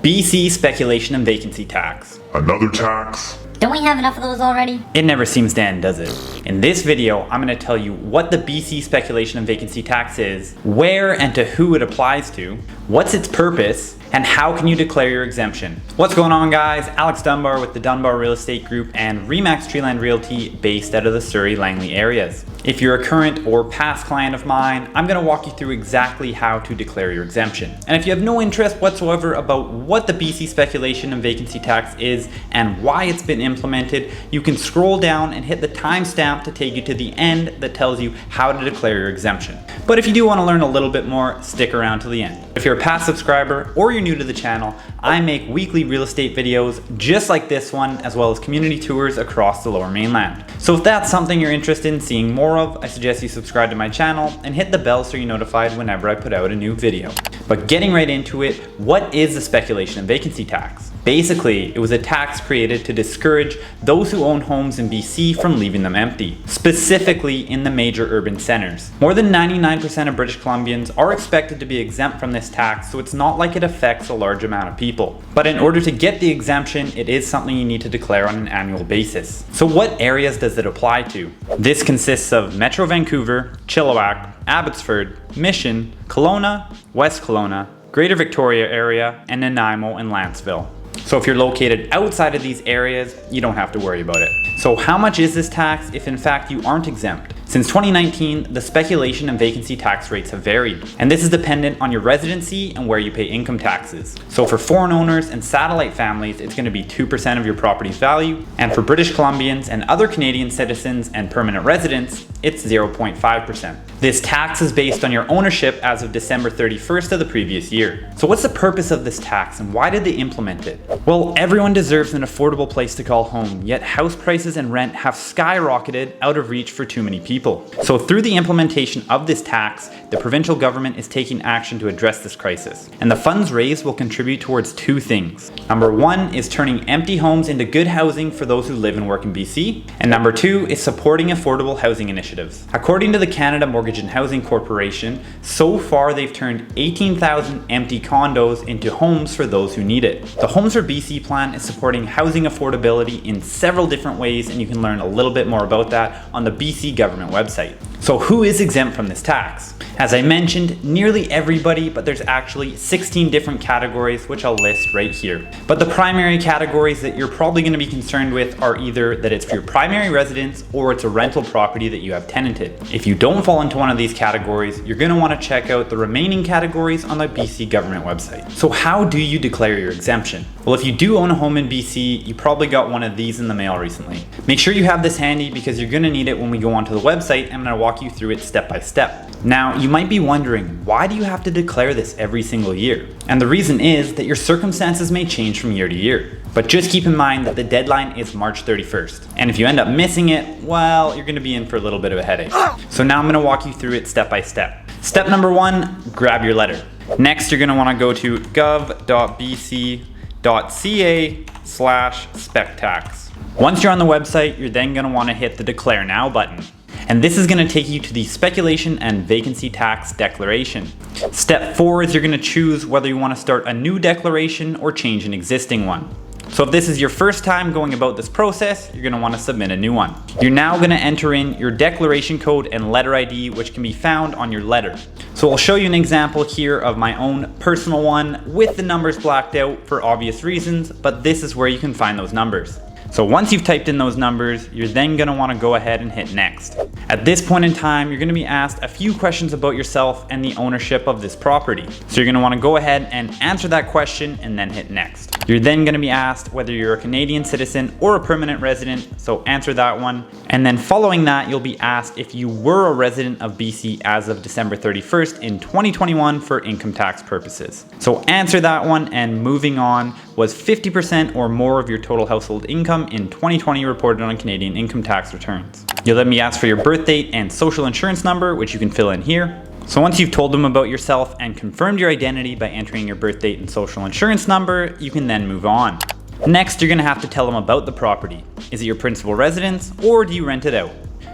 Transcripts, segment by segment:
BC speculation and vacancy tax. Another tax? Don't we have enough of those already? It never seems to end, does it? In this video, I'm going to tell you what the BC speculation and vacancy tax is, where and to who it applies to, what's its purpose, and how can you declare your exemption. What's going on, guys? Alex Dunbar with the Dunbar Real Estate Group and RE/MAX Treeland Realty based out of the Surrey-Langley areas. If you're a current or past client of mine, I'm going to walk you through exactly how to declare your exemption. And if you have no interest whatsoever about what the BC speculation and vacancy tax is and why it's been implemented, you can scroll down and hit the timestamp to take you to the end that tells you how to declare your exemption. But if you do want to learn a little bit more, stick around till the end. If you're a past subscriber or you're new to the channel, I make weekly real estate videos just like this one, as well as community tours across the Lower Mainland. So if that's something you're interested in seeing more of, I suggest you subscribe to my channel and hit the bell so you're notified whenever I put out a new video. But getting right into it, what is the speculation and vacancy tax? Basically, it was a tax created to discourage those who own homes in BC from leaving them empty, specifically in the major urban centers. More than 99% of British Columbians are expected to be exempt from this tax, so it's not like it affects a large amount of people. But in order to get the exemption, it is something you need to declare on an annual basis. So what areas does it apply to? This consists of Metro Vancouver, Chilliwack, Abbotsford, Mission, Kelowna, West Kelowna, Greater Victoria area, and Nanaimo and Lantzville. So if you're located outside of these areas, you don't have to worry about it. So how much is this tax if in fact you aren't exempt? Since 2019, the speculation and vacancy tax rates have varied, and this is dependent on your residency and where you pay income taxes. So for foreign owners and satellite families, it's going to be 2% of your property's value, and for British Columbians and other Canadian citizens and permanent residents, it's 0.5%. This tax is based on your ownership as of December 31st of the previous year. So what's the purpose of this tax and why did they implement it? Well, everyone deserves an affordable place to call home, yet house prices and rent have skyrocketed out of reach for too many people. So through the implementation of this tax, the provincial government is taking action to address this crisis. And the funds raised will contribute towards two things. Number one is turning empty homes into good housing for those who live and work in BC. And number two is supporting affordable housing initiatives. According to the Canada Mortgage and Housing Corporation, so far they've turned 18,000 empty condos into homes for those who need it. The Homes for BC plan is supporting housing affordability in several different ways, and you can learn a little bit more about that on the BC government website. So who is exempt from this tax? As I mentioned, nearly everybody, but there's actually 16 different categories which I'll list right here. But the primary categories that you're probably going to be concerned with are either that it's for your primary residence or it's a rental property that you have tenanted. If you don't fall into one of these categories, you're going to want to check out the remaining categories on the BC government website. So how do you declare your exemption? Well, if you do own a home in BC, you probably got one of these in the mail recently. Make sure you have this handy because you're going to need it when we go onto the website. I'm going to walk you through it step by step. Now, you might be wondering, why do you have to declare this every single year? And the reason is that your circumstances may change from year to year. But just keep in mind that the deadline is March 31st. And if you end up missing it, well, you're going to be in for a little bit of a headache. So now I'm going to walk you through it step by step. Step number one, grab your letter. Next, you're going to want to go to gov.bc.ca/spectax. Once you're on the website, you're then going to want to hit the Declare Now button. And this is going to take you to the speculation and vacancy tax declaration. Step 4 is you're going to choose whether you want to start a new declaration or change an existing one. So if this is your first time going about this process, you're going to want to submit a new one. You're now going to enter in your declaration code and letter ID, which can be found on your letter. So I'll show you an example here of my own personal one with the numbers blacked out for obvious reasons, but this is where you can find those numbers. So once you've typed in those numbers, you're then going to want to go ahead and hit next. At this point in time, you're going to be asked a few questions about yourself and the ownership of this property. So you're going to want to go ahead and answer that question and then hit next. You're then going to be asked whether you're a Canadian citizen or a permanent resident, so answer that one. And then following that, you'll be asked if you were a resident of BC as of December 31st in 2021 for income tax purposes. So answer that one, and moving on, was 50% or more of your total household income in 2020 reported on Canadian income tax returns. You'll then be asked for your birth date and social insurance number, which you can fill in here. So once you've told them about yourself and confirmed your identity by entering your birth date and social insurance number, you can then move on. Next, you're going to have to tell them about the property. Is it your principal residence or do you rent it out?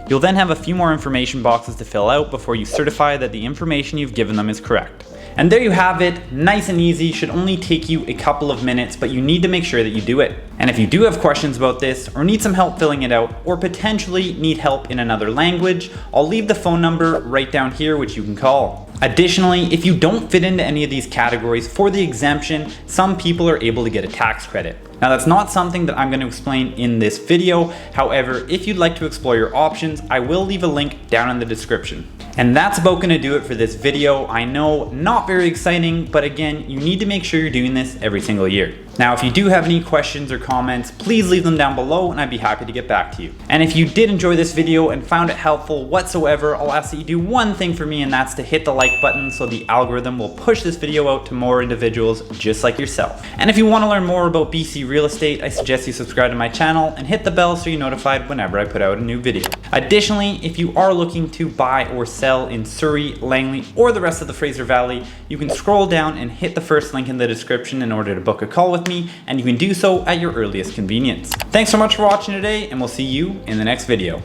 You'll then have a few more information boxes to fill out before you certify that the information you've given them is correct. And there you have it, nice and easy, should only take you a couple of minutes, but you need to make sure that you do it. And if you do have questions about this, or need some help filling it out, or potentially need help in another language, I'll leave the phone number right down here which you can call. Additionally, if you don't fit into any of these categories for the exemption, some people are able to get a tax credit. Now that's not something that I'm going to explain in this video. However, if you'd like to explore your options, I will leave a link down in the description. And that's about going to do it for this video. I know, not very exciting, but again, you need to make sure you're doing this every single year. Now, if you do have any questions or comments, please leave them down below and I'd be happy to get back to you. And if you did enjoy this video and found it helpful whatsoever, I'll ask that you do one thing for me, and that's to hit the like button so the algorithm will push this video out to more individuals just like yourself. And if you want to learn more about BC real estate, I suggest you subscribe to my channel and hit the bell so you're notified whenever I put out a new video. Additionally, if you are looking to buy or sell in Surrey, Langley, or the rest of the Fraser Valley, you can scroll down and hit the first link in the description in order to book a call with me, and you can do so at your earliest convenience. Thanks so much for watching today, and we'll see you in the next video.